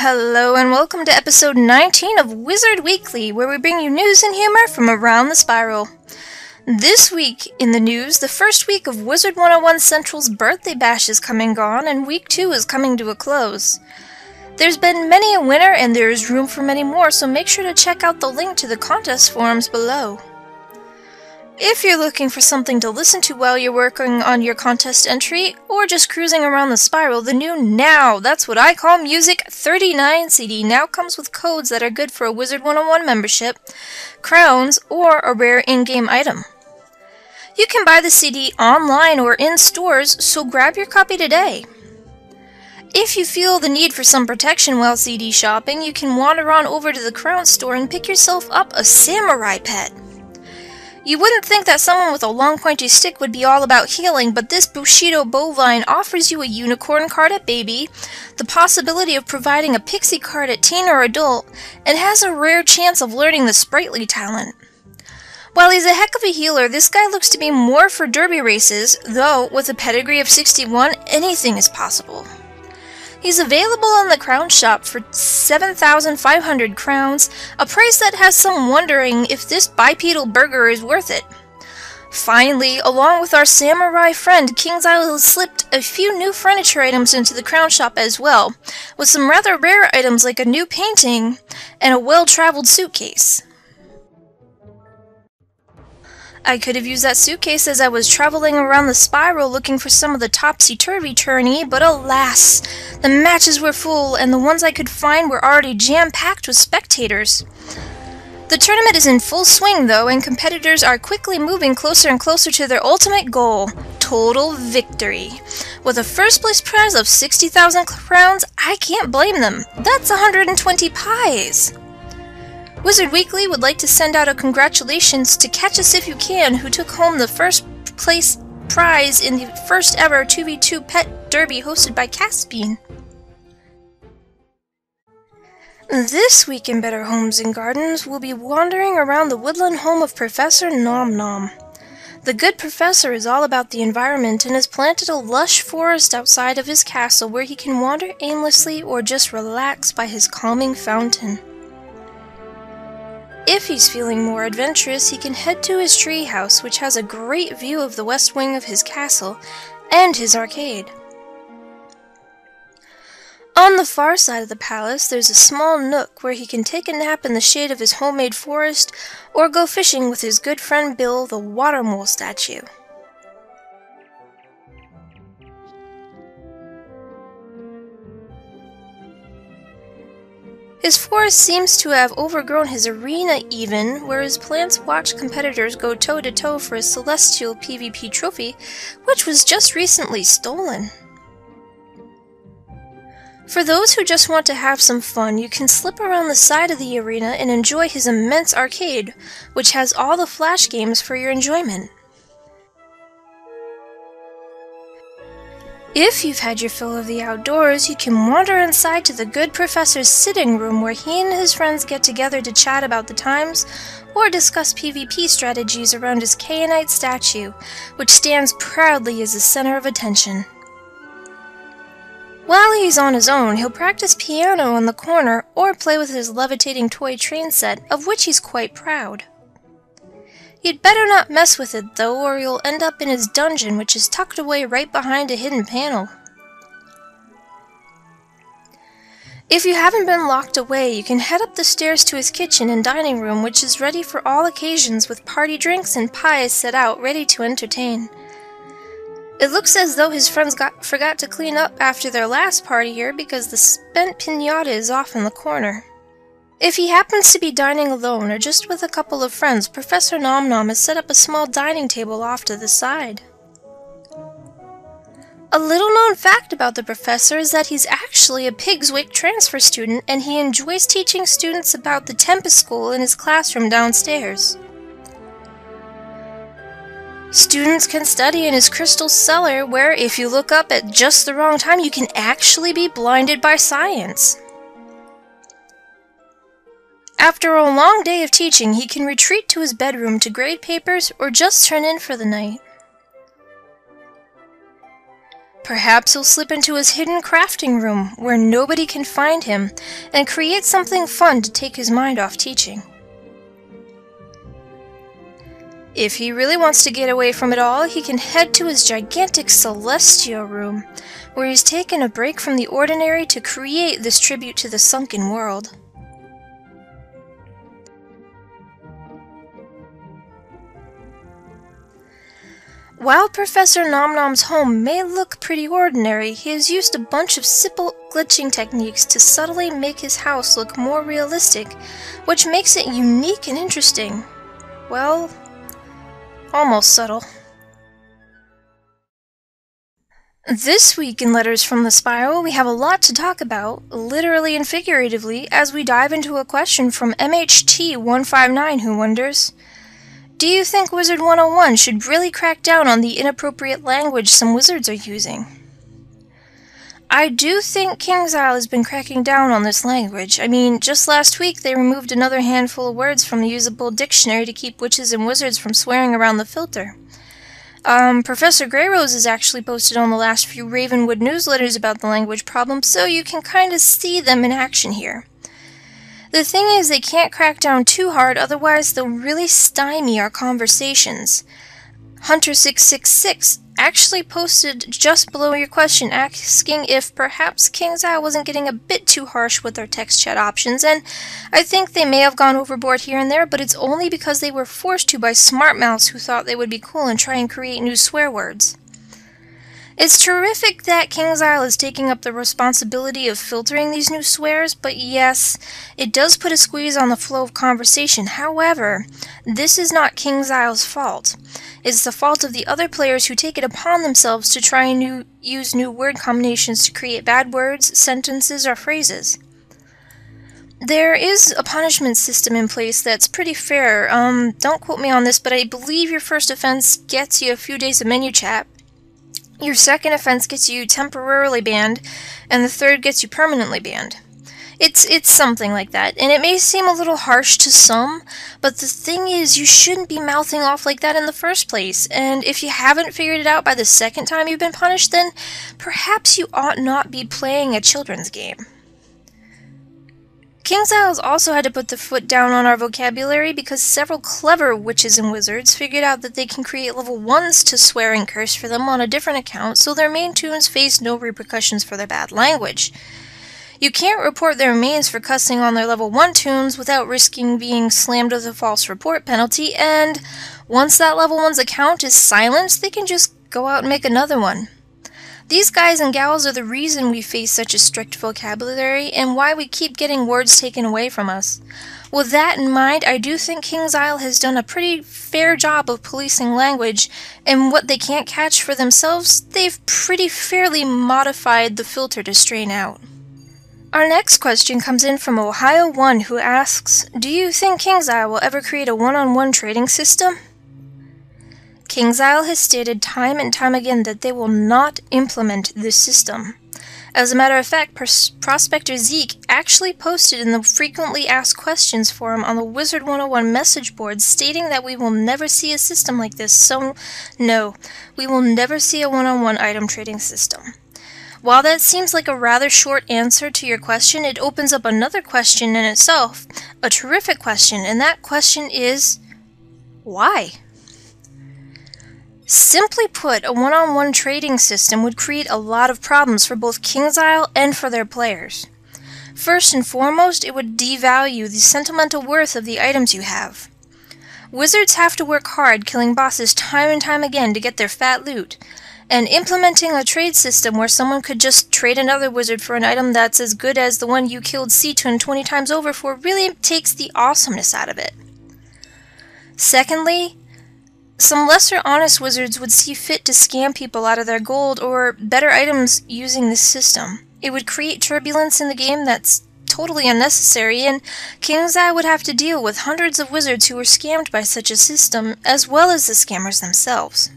Hello and welcome to episode 19 of Wizard Weekly, where we bring you news and humor from around the spiral. This week in the news, the first week of Wizard 101 Central's birthday bash is come and gone, and week 2 is coming to a close. There's been many a winner and there is room for many more, so make sure to check out the link to the contest forums below. If you're looking for something to listen to while you're working on your contest entry, or just cruising around the spiral, the new Now, that's what I call Music 39 CD now comes with codes that are good for a Wizard 101 membership, crowns, or a rare in-game item. You can buy the CD online or in stores, so grab your copy today. If you feel the need for some protection while CD shopping, you can wander on over to the Crown store and pick yourself up a samurai pet. You wouldn't think that someone with a long pointy stick would be all about healing, but this Bushido bovine offers you a unicorn card at baby, the possibility of providing a pixie card at teen or adult, and has a rare chance of learning the sprightly talent. While he's a heck of a healer, this guy looks to be more for derby races, though with a pedigree of 61, anything is possible. He's available on the Crown Shop for 7,500 crowns, a price that has some wondering if this bipedal burger is worth it. Finally, along with our samurai friend, Kingsisle has slipped a few new furniture items into the Crown Shop as well, with some rather rare items like a new painting and a well-traveled suitcase. I could have used that suitcase as I was traveling around the spiral looking for some of the Topsy Turvy Tourny, but alas, the matches were full and the ones I could find were already jam-packed with spectators. The tournament is in full swing though, and competitors are quickly moving closer and closer to their ultimate goal, total victory. With a first place prize of 60,000 crowns, I can't blame them. That's 120 pies! Wizard Weekly would like to send out a congratulations to Catch Us If You Can, who took home the first place prize in the first ever 2v2 pet derby hosted by Caspian. This week in Better Homes and Gardens, we'll be wandering around the woodland home of Professor Nomnom. The good professor is all about the environment and has planted a lush forest outside of his castle where he can wander aimlessly or just relax by his calming fountain. If he's feeling more adventurous, he can head to his treehouse, which has a great view of the west wing of his castle and his arcade. On the far side of the palace, there's a small nook where he can take a nap in the shade of his homemade forest or go fishing with his good friend Bill, the water mole statue. His forest seems to have overgrown his arena even, where his plants watch competitors go toe-to-toe for a celestial PvP trophy, which was just recently stolen. For those who just want to have some fun, you can slip around the side of the arena and enjoy his immense arcade, which has all the flash games for your enjoyment. If you've had your fill of the outdoors, you can wander inside to the good professor's sitting room where he and his friends get together to chat about the times or discuss PvP strategies around his Kayanite statue, which stands proudly as the center of attention. While he's on his own, he'll practice piano in the corner or play with his levitating toy train set, of which he's quite proud. You'd better not mess with it, though, or you'll end up in his dungeon, which is tucked away right behind a hidden panel. If you haven't been locked away, you can head up the stairs to his kitchen and dining room, which is ready for all occasions with party drinks and pies set out ready to entertain. It looks as though his friends forgot to clean up after their last party here because the spent piñata is off in the corner. If he happens to be dining alone or just with a couple of friends, Professor Nomnom has set up a small dining table off to the side. A little-known fact about the professor is that he's actually a Pigswick transfer student and he enjoys teaching students about the Tempest School in his classroom downstairs. Students can study in his crystal cellar where, if you look up at just the wrong time, you can actually be blinded by science. After a long day of teaching, he can retreat to his bedroom to grade papers or just turn in for the night. Perhaps he'll slip into his hidden crafting room where nobody can find him and create something fun to take his mind off teaching. If he really wants to get away from it all, he can head to his gigantic celestial room, where he's taken a break from the ordinary to create this tribute to the sunken world. While Professor Nomnom's home may look pretty ordinary, he has used a bunch of simple glitching techniques to subtly make his house look more realistic, which makes it unique and interesting. Well, almost subtle. This week in Letters from the Spiral, we have a lot to talk about, literally and figuratively, as we dive into a question from MHT159 who wonders, do you think Wizard 101 should really crack down on the inappropriate language some wizards are using? I do think Kingsisle has been cracking down on this language. I mean, just last week they removed another handful of words from the usable dictionary to keep witches and wizards from swearing around the filter. Professor Greyrose has actually posted on the last few Ravenwood newsletters about the language problem, so you can kind of see them in action here. The thing is, they can't crack down too hard, otherwise they'll really stymie our conversations. Hunter666 actually posted just below your question asking if perhaps Kingsisle wasn't getting a bit too harsh with their text chat options, and I think they may have gone overboard here and there, but it's only because they were forced to by smart mouths who thought they would be cool and try and create new swear words. It's terrific that Kingsisle is taking up the responsibility of filtering these new swears, but yes, it does put a squeeze on the flow of conversation. However, this is not Kingsisle's fault. It's the fault of the other players who take it upon themselves to try and use new word combinations to create bad words, sentences, or phrases. There is a punishment system in place that's pretty fair. Don't quote me on this, but I believe your first offense gets you a few days of menu chat. Your second offense gets you temporarily banned, and the third gets you permanently banned. It's something like that, and it may seem a little harsh to some, but the thing is, you shouldn't be mouthing off like that in the first place, and if you haven't figured it out by the second time you've been punished, then perhaps you ought not be playing a children's game. Kingsisle's also had to put the foot down on our vocabulary because several clever witches and wizards figured out that they can create level 1s to swear and curse for them on a different account, so their main tunes face no repercussions for their bad language. You can't report their mains for cussing on their level 1 tunes without risking being slammed with a false report penalty, and once that level 1's account is silenced, they can just go out and make another one. These guys and gals are the reason we face such a strict vocabulary and why we keep getting words taken away from us. With that in mind, I do think Kingsisle has done a pretty fair job of policing language, and what they can't catch for themselves, they've pretty fairly modified the filter to strain out. Our next question comes in from Ohio1 who asks, do you think Kingsisle will ever create a one-on-one trading system? Kingsisle has stated time and time again that they will not implement this system. As a matter of fact, Prospector Zeke actually posted in the frequently asked questions forum on the Wizard 101 message board stating that we will never see a system like this, so no, we will never see a one-on-one item trading system. While that seems like a rather short answer to your question, it opens up another question in itself, a terrific question, and that question is, why? Simply put, a one-on-one trading system would create a lot of problems for both Kingsisle and for their players. First and foremost, it would devalue the sentimental worth of the items you have. Wizards have to work hard killing bosses time and time again to get their fat loot, and implementing a trade system where someone could just trade another wizard for an item that's as good as the one you killed Seatun 20 times over for really takes the awesomeness out of it. Secondly, some lesser honest wizards would see fit to scam people out of their gold or better items using this system. It would create turbulence in the game that's totally unnecessary, and Kingsisle would have to deal with hundreds of wizards who were scammed by such a system, as well as the scammers themselves.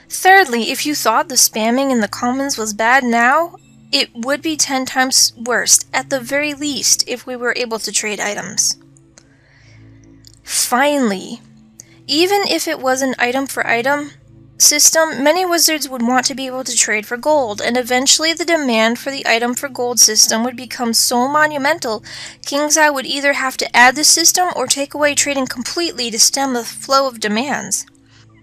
Thirdly, if you thought the spamming in the commons was bad now, it would be 10 times worse, at the very least, if we were able to trade items. Finally, even if it was an item for item, system, many wizards would want to be able to trade for gold, and eventually the demand for the item for gold system would become so monumental, Kingsisle would either have to add the system or take away trading completely to stem the flow of demands.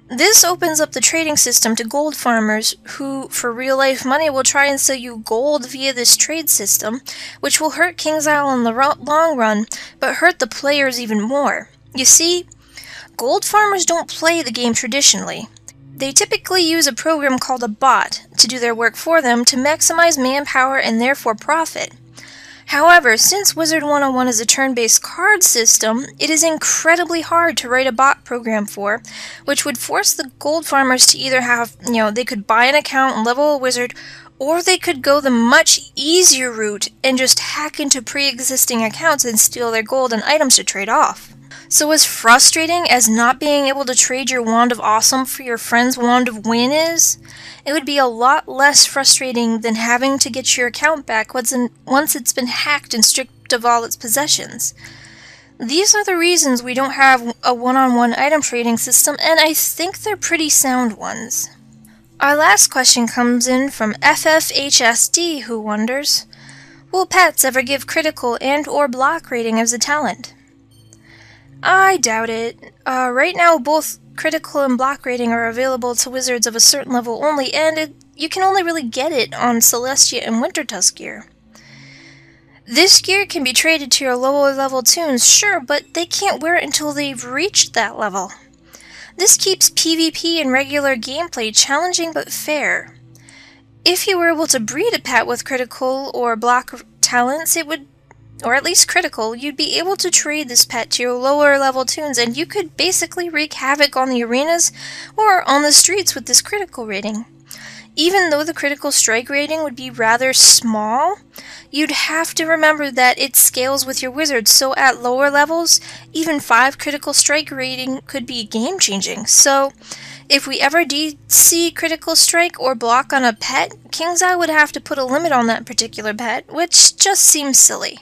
This opens up the trading system to gold farmers who, for real-life money, will try and sell you gold via this trade system, which will hurt Kingsisle in the long run, but hurt the players even more. You see, gold farmers don't play the game traditionally. They typically use a program called a bot to do their work for them to maximize manpower and therefore profit. However, since Wizard 101 is a turn-based card system, it is incredibly hard to write a bot program for, which would force the gold farmers to either have, they could buy an account and level a wizard, or they could go the much easier route and just hack into pre-existing accounts and steal their gold and items to trade off. So as frustrating as not being able to trade your Wand of Awesome for your friend's Wand of Win is, it would be a lot less frustrating than having to get your account back once it's been hacked and stripped of all its possessions. These are the reasons we don't have a one-on-one item trading system, and I think they're pretty sound ones. Our last question comes in from FFHSD, who wonders, will pets ever give critical and/or block rating as a talent? I doubt it. Right now, both critical and block rating are available to wizards of a certain level only, and you can only really get it on Celestia and Wintertusk gear. This gear can be traded to your lower level toons, sure, but they can't wear it until they've reached that level. This keeps PvP and regular gameplay challenging but fair. If you were able to breed a pet with critical or block talents, it would, or at least critical, you'd be able to trade this pet to your lower level toons, and you could basically wreak havoc on the arenas or on the streets with this critical rating. Even though the critical strike rating would be rather small, you'd have to remember that it scales with your wizard, so at lower levels, even 5 critical strike rating could be game-changing. So, if we ever see critical strike or block on a pet, Kingsisle would have to put a limit on that particular pet, which just seems silly.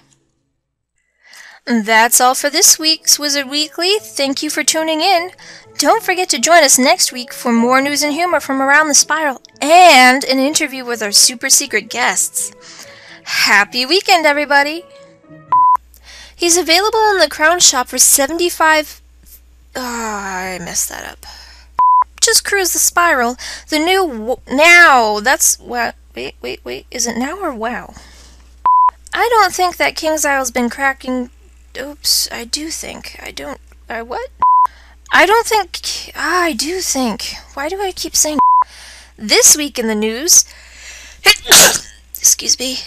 That's all for this week's Wizard Weekly. Thank you for tuning in. Don't forget to join us next week for more news and humor from around the spiral and an interview with our super secret guests. Happy weekend, everybody! He's available in the Crown Shop for 75... I messed that up. Just cruise the spiral. The new... Now! That's... Wow. Wait. Is it now or wow? I don't think that Kingsisle's been cracking... Oops, I do think. I don't... what? I don't think... I do think. Why do I keep saying... This week in the news... Excuse me.